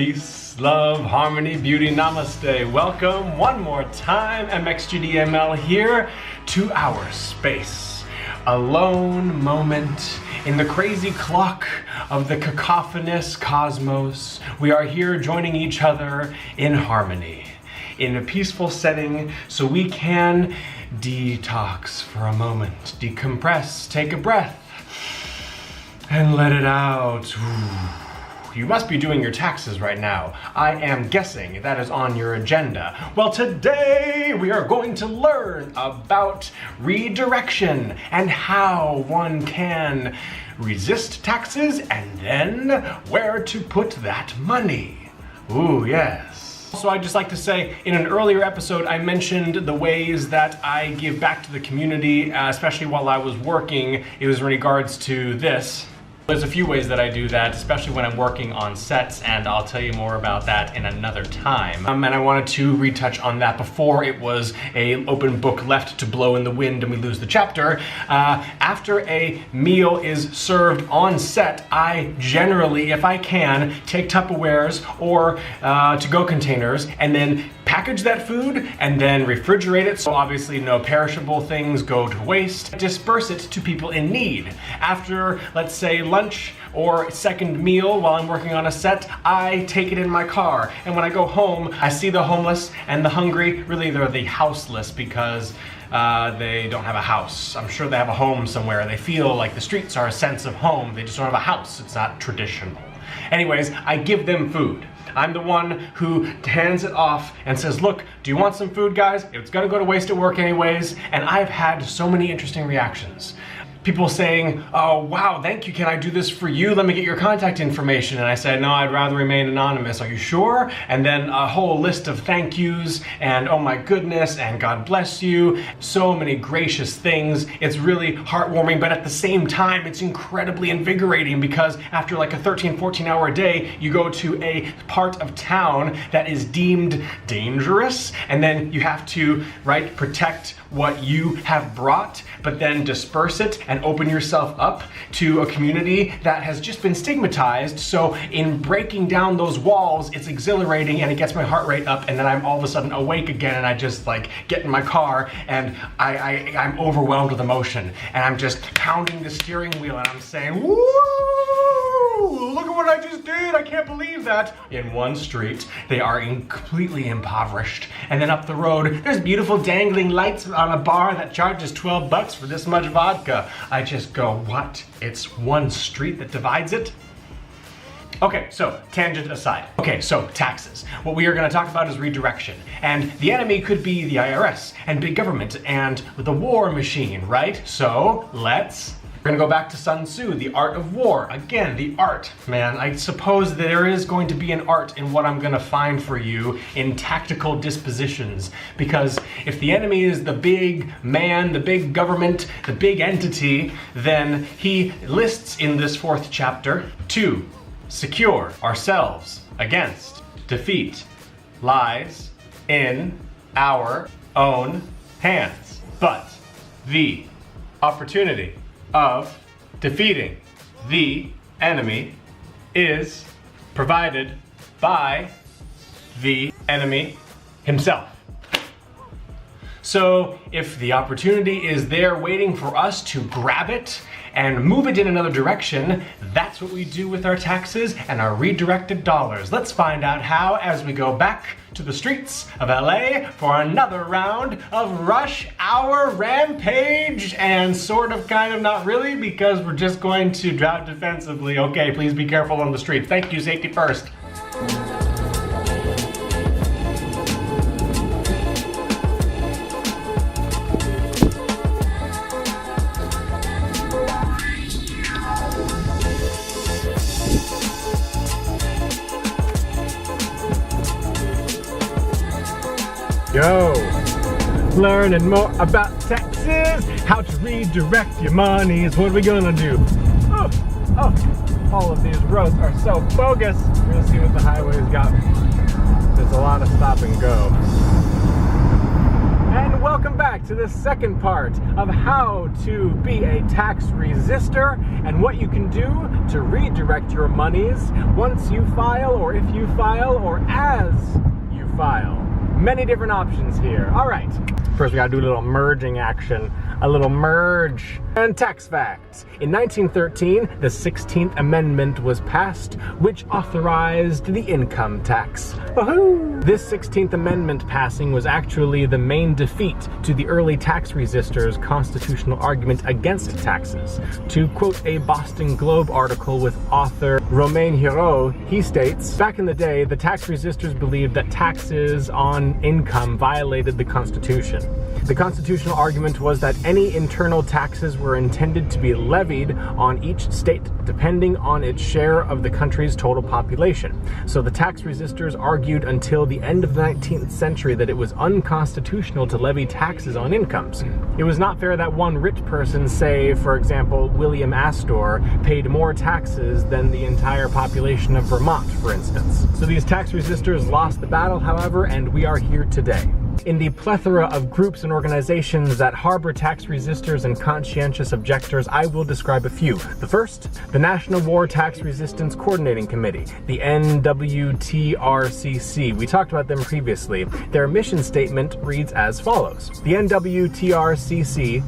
peace, love, harmony, beauty, namaste. Welcome one more time, mxgdml here to our space. A lone moment in the crazy clock of the cacophonous cosmos. We are here joining each other in harmony, in a peaceful setting, so we can detox for a moment, decompress, take a breath, and let it out. You must be doing your taxes right now. I am guessing that is on your agenda. Well, today we are going to learn about redirection and how one can resist taxes and then where to put that money. Ooh, yes. So I'd just like to say, in an earlier episode, I mentioned the ways that I give back to the community, especially while I was working. It was in regards to this. There's a few ways that I do that, especially when I'm working on sets, and I'll tell you more about that in another time. And I wanted to retouch on that before it was an open book left to blow in the wind and we lose the chapter. After a meal is served on set, I generally, if I can, take Tupperwares or to-go containers and then package that food and then refrigerate it, so obviously no perishable things go to waste. Disperse it to people in need. After, let's say, lunch or second meal while I'm working on a set, I take it in my car. And when I go home, I see the homeless and the hungry. Really, they're the houseless because they don't have a house. I'm sure they have a home somewhere. They feel like the streets are a sense of home. They just don't have a house. It's not traditional. Anyways, I give them food. I'm the one who hands it off and says, look, do you want some food, guys? It's gonna go to waste at work anyways. And I've had so many interesting reactions. People saying, oh, wow, thank you, can I do this for you? Let me get your contact information. And I said, no, I'd rather remain anonymous. Are you sure? And then a whole list of thank yous and oh my goodness and God bless you. So many gracious things. It's really heartwarming, but at the same time, it's incredibly invigorating because after like a 13, 14-hour day, you go to a part of town that is deemed dangerous, and then you have to, right, protect what you have brought, but then disperse it and open yourself up to a community that has just been stigmatized. So in breaking down those walls, it's exhilarating and it gets my heart rate up, and then I'm all of a sudden awake again, and I just like get in my car and I'm overwhelmed with emotion, and I'm just pounding the steering wheel and I'm saying, woo! Look at what I just did, I can't believe that. In one street, they are completely impoverished. And then up the road, there's beautiful dangling lights on a bar that charges 12 bucks for this much vodka. I just go, what? It's one street that divides it? Okay, so tangent aside. Okay, so taxes. What we are gonna talk about is redirection. And the enemy could be the IRS and big government and the war machine, right? So we're gonna go back to Sun Tzu, the art of war. Again, the art, man. I suppose there is going to be an art in what I'm gonna find for you in tactical dispositions. Because if the enemy is the big man, the big government, the big entity, then he lists in this fourth chapter to secure ourselves against defeat lies in our own hands. But the opportunity of defeating the enemy is provided by the enemy himself. So if the opportunity is there waiting for us to grab it and move it in another direction, that's what we do with our taxes and our redirected dollars. Let's find out how as we go back to the streets of LA for another round of rush hour rampage, and sort of, kind of, not really, because we're just going to drive defensively. Okay, please be careful on the streets. Thank you, safety first. Yo, learning more about taxes, how to redirect your monies. What are we gonna do? Oh, all of these roads are so bogus. We're gonna see what the highway's got. There's a lot of stop and go. And welcome back. back to the second part of how to be a tax resistor and what you can do to redirect your monies once you file, or if you file, or as you file. Many different options here. All right. First, we gotta do a little merging action. A little merge. And tax facts. In 1913, the 16th Amendment was passed, which authorized the income tax. Woohoo! This 16th Amendment passing was actually the main defeat to the early tax resistors' constitutional argument against taxes. To quote a Boston Globe article with author Romain Hiro, he states, back in the day, the tax resistors believed that taxes on income violated the Constitution. The constitutional argument was that any internal taxes were intended to be levied on each state depending on its share of the country's total population. So the tax resistors argued until the end of the 19th century that it was unconstitutional to levy taxes on incomes. It was not fair that one rich person, say, for example, William Astor, paid more taxes than the entire population of Vermont, for instance. So these tax resistors lost the battle, however, and we are here today. In the plethora of groups and organizations that harbor tax resistors and conscientious objectors, I will describe a few. The first, the National War Tax Resistance Coordinating Committee, the NWTRCC. We talked about them previously. Their mission statement reads as follows. The NWTRCC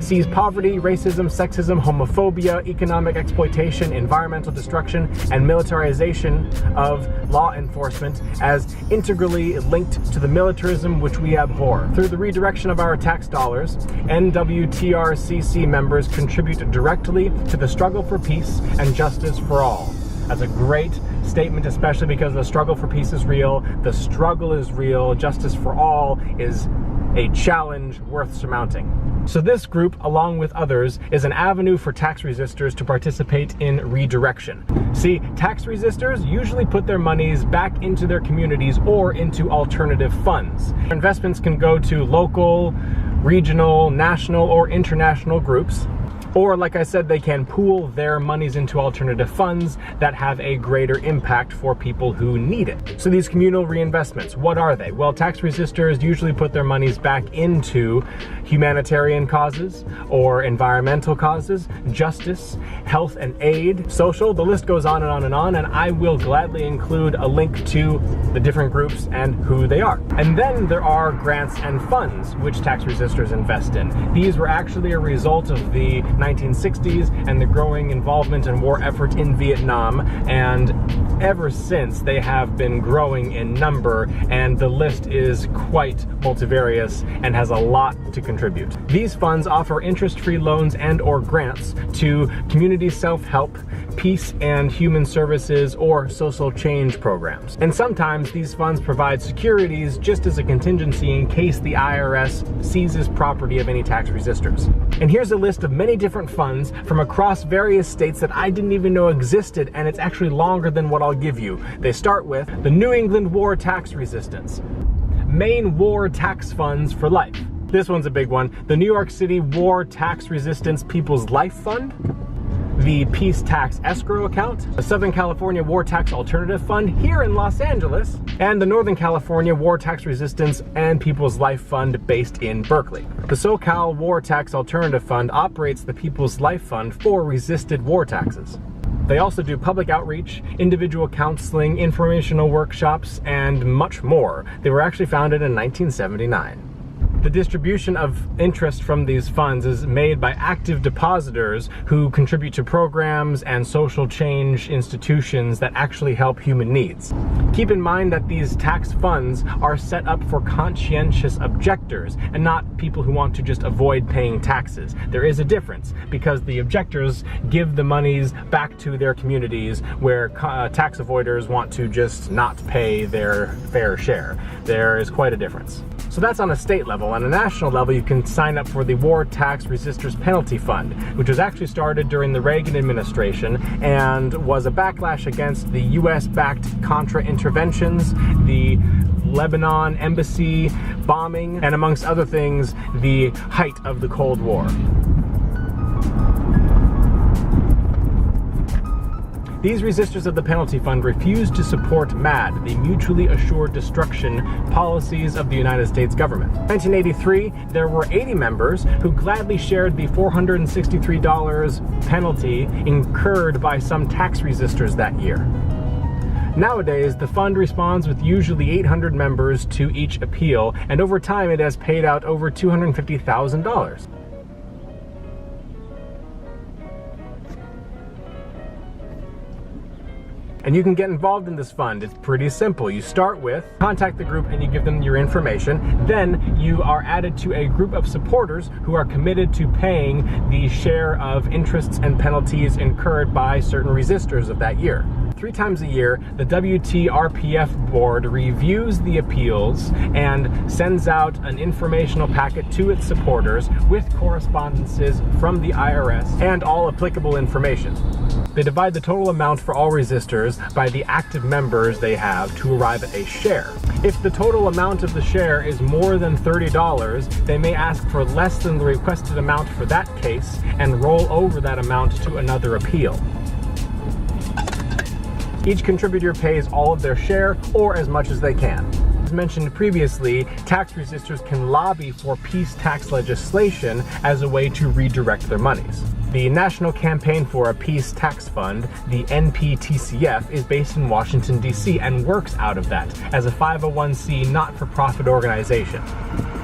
sees poverty, racism, sexism, homophobia, economic exploitation, environmental destruction, and militarization of law enforcement as integrally linked to the militarism which we abhor. Through the redirection of our tax dollars, NWTRCC members contribute directly to the struggle for peace and justice for all. That's a great statement, especially because the struggle for peace is real, the struggle is real, justice for all is a challenge worth surmounting. So this group, along with others, is an avenue for tax resistors to participate in redirection. See, tax resistors usually put their monies back into their communities or into alternative funds. Investments can go to local, regional, national, or international groups. Or, like I said, they can pool their monies into alternative funds that have a greater impact for people who need it. So these communal reinvestments, what are they? Well, tax resistors usually put their monies back into humanitarian causes or environmental causes, justice, health and aid, social, the list goes on and on and on, and I will gladly include a link to the different groups and who they are. And then there are grants and funds which tax resistors invest in. These were actually a result of the 1960s and the growing involvement and war effort in Vietnam, and ever since they have been growing in number, and the list is quite multivarious and has a lot to contribute. These funds offer interest-free loans and or grants to community self-help, peace and human services, or social change programs. And sometimes these funds provide securities just as a contingency in case the IRS seizes property of any tax resistors. And here's a list of many different funds from across various states that I didn't even know existed, and it's actually longer than what I'll give you. They start with the New England War Tax Resistance, Maine War Tax Funds for Life. This one's a big one. The New York City War Tax Resistance People's Life Fund, the Peace Tax Escrow Account, the Southern California War Tax Alternative Fund here in Los Angeles, and the Northern California War Tax Resistance and People's Life Fund based in Berkeley. The SoCal War Tax Alternative Fund operates the People's Life Fund for resisted war taxes. They also do public outreach, individual counseling, informational workshops, and much more. They were actually founded in 1979. The distribution of interest from these funds is made by active depositors who contribute to programs and social change institutions that actually help human needs. Keep in mind that these tax funds are set up for conscientious objectors and not people who want to just avoid paying taxes. There is a difference because the objectors give the monies back to their communities where tax avoiders want to just not pay their fair share. There is quite a difference. So that's on a state level. On a national level, you can sign up for the War Tax Resistors Penalty Fund, which was actually started during the Reagan administration and was a backlash against the US-backed Contra interventions, the Lebanon embassy bombing, and amongst other things, the height of the Cold War. These resistors of the penalty fund refused to support MAD, the mutually assured destruction policies of the United States government. In 1983, there were 80 members who gladly shared the $463 penalty incurred by some tax resistors that year. Nowadays, the fund responds with usually 800 members to each appeal, and over time it has paid out over $250,000. And you can get involved in this fund. It's pretty simple. You start with, contact the group and you give them your information. Then you are added to a group of supporters who are committed to paying the share of interests and penalties incurred by certain resistors of that year. 3 times a year, the WTRPF board reviews the appeals and sends out an informational packet to its supporters with correspondences from the IRS and all applicable information. They divide the total amount for all resistors by the active members they have to arrive at a share. If the total amount of the share is more than $30, they may ask for less than the requested amount for that case and roll over that amount to another appeal. Each contributor pays all of their share or as much as they can. As mentioned previously, tax resistors can lobby for peace tax legislation as a way to redirect their monies. The National Campaign for a Peace Tax Fund, the NPTCF, is based in Washington, D.C. and works out of that as a 501c not-for-profit organization.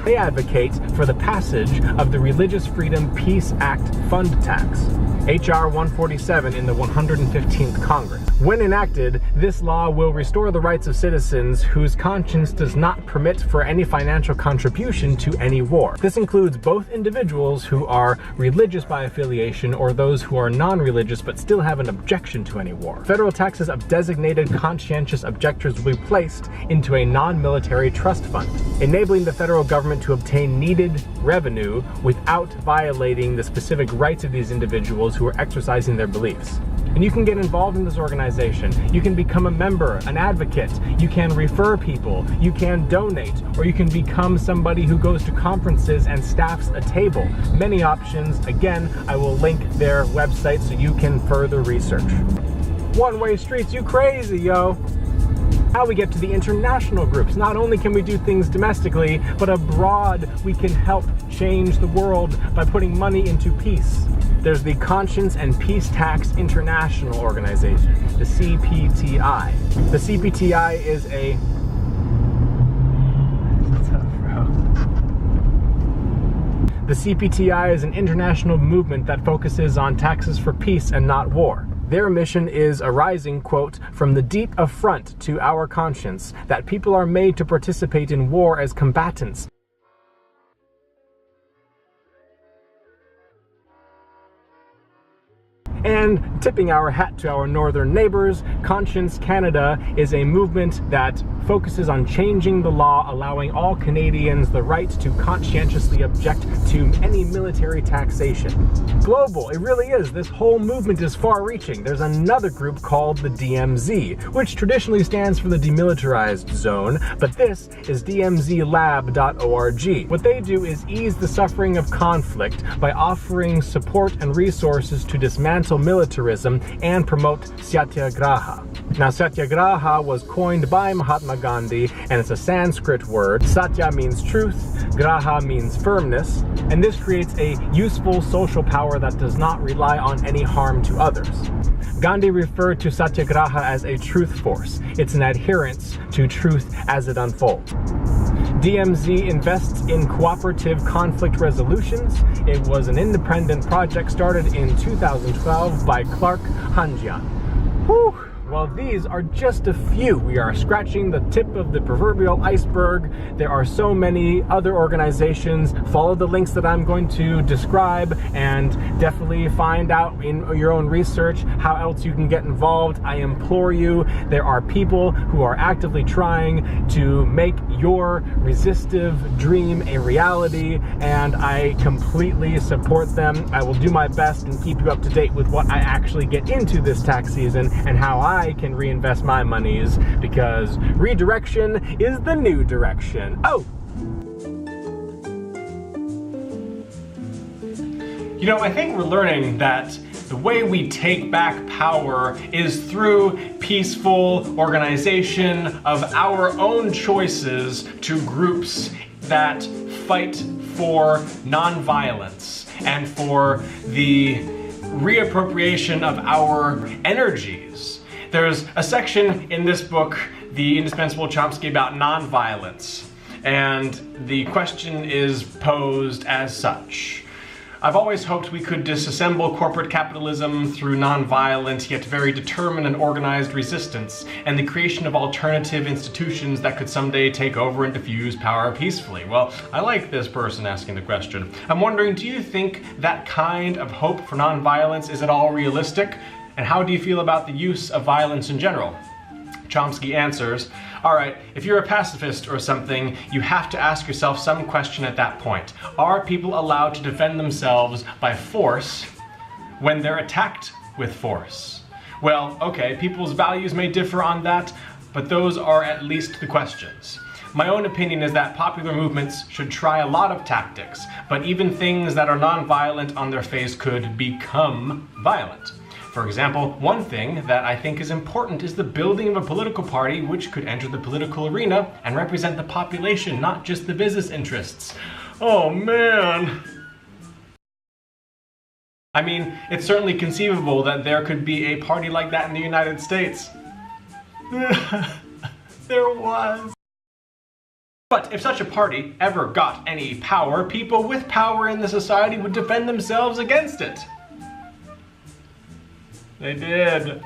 They advocate for the passage of the Religious Freedom Peace Act fund tax, H.R. 147 in the 115th Congress. When enacted, this law will restore the rights of citizens whose conscience does not permit for any financial contribution to any war. This includes both individuals who are religious by affiliation or those who are non-religious but still have an objection to any war. Federal taxes of designated conscientious objectors will be placed into a non-military trust fund, enabling the federal government to obtain needed revenue without violating the specific rights of these individuals who are exercising their beliefs. And you can get involved in this organization. You can become a member, an advocate. You can refer people. You can donate, or you can become somebody who goes to conferences and staffs a table. Many options. Again, I will link their website so you can further research. One-way streets, you crazy, yo. How we get to the international groups. Not only can we do things domestically, but abroad we can help change the world by putting money into peace. There's the Conscience and Peace Tax International Organization, the CPTI. The CPTI is a... The CPTI is an international movement that focuses on taxes for peace and not war. Their mission is arising, quote, from the deep affront to our conscience that people are made to participate in war as combatants. And tipping our hat to our northern neighbors, Conscience Canada is a movement that focuses on changing the law, allowing all Canadians the right to conscientiously object to any military taxation. Global, it really is. This whole movement is far-reaching. There's another group called the DMZ, which traditionally stands for the Demilitarized Zone, but this is dmzlab.org. What they do is ease the suffering of conflict by offering support and resources to dismantle militarism and promote satyagraha. Now, satyagraha was coined by Mahatma Gandhi, and it's a Sanskrit word. Satya means truth, graha means firmness, and this creates a useful social power that does not rely on any harm to others. Gandhi referred to satyagraha as a truth force. It's an adherence to truth as it unfolds. DMZ invests in cooperative conflict resolutions. It was an independent project started in 2012 by Clark Hanjian. Whew. Well, these are just a few. We are scratching the tip of the proverbial iceberg. There are so many other organizations. Follow the links that I'm going to describe and definitely find out in your own research how else you can get involved. I implore you, there are people who are actively trying to make your resistive dream a reality, and I completely support them. I will do my best and keep you up to date with what I actually get into this tax season and how I can reinvest my monies, because redirection is the new direction. Oh! You know, I think we're learning that The way we take back power is through peaceful organization of our own choices to groups that fight for nonviolence and for the reappropriation of our energies. There's a section in this book, The Indispensable Chomsky, about nonviolence, and the question is posed as such. I've always hoped we could disassemble corporate capitalism through nonviolent yet very determined and organized resistance and the creation of alternative institutions that could someday take over and diffuse power peacefully. Well, I like this person asking the question. I'm wondering, do you think that kind of hope for nonviolence is at all realistic? And how do you feel about the use of violence in general? Chomsky answers, all right, if you're a pacifist or something, you have to ask yourself some question at that point. Are people allowed to defend themselves by force when they're attacked with force? Well, okay, people's values may differ on that, but those are at least the questions. My own opinion is that popular movements should try a lot of tactics, but even things that are non-violent on their face could become violent. For example, one thing that I think is important is the building of a political party which could enter the political arena and represent the population, not just the business interests. Oh man! I mean, it's certainly conceivable that there could be a party like that in the United States. There was. But if such a party ever got any power, people with power in the society would defend themselves against it. They did.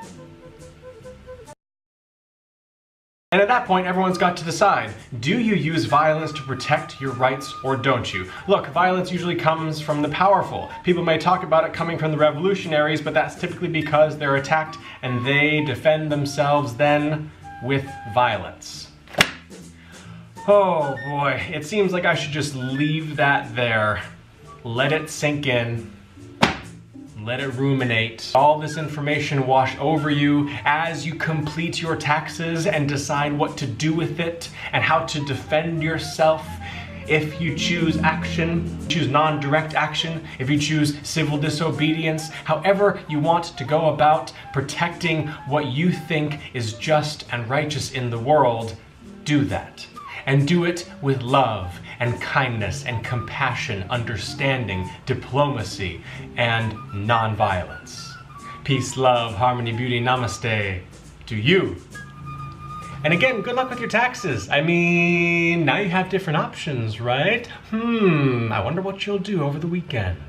And at that point, everyone's got to decide, do you use violence to protect your rights or don't you? Look, violence usually comes from the powerful. People may talk about it coming from the revolutionaries, but that's typically because they're attacked and they defend themselves then with violence. Oh boy, it seems like I should just leave that there. Let it sink in. Let it ruminate. All this information wash over you as you complete your taxes and decide what to do with it and how to defend yourself. If you choose action, choose non-direct action, if you choose civil disobedience, however you want to go about protecting what you think is just and righteous in the world, do that. And do it with love and kindness and compassion, understanding, diplomacy, and non-violence. Peace, love, harmony, beauty, namaste to you. And again, good luck with your taxes. I mean, now you have different options, right? I wonder what you'll do over the weekend.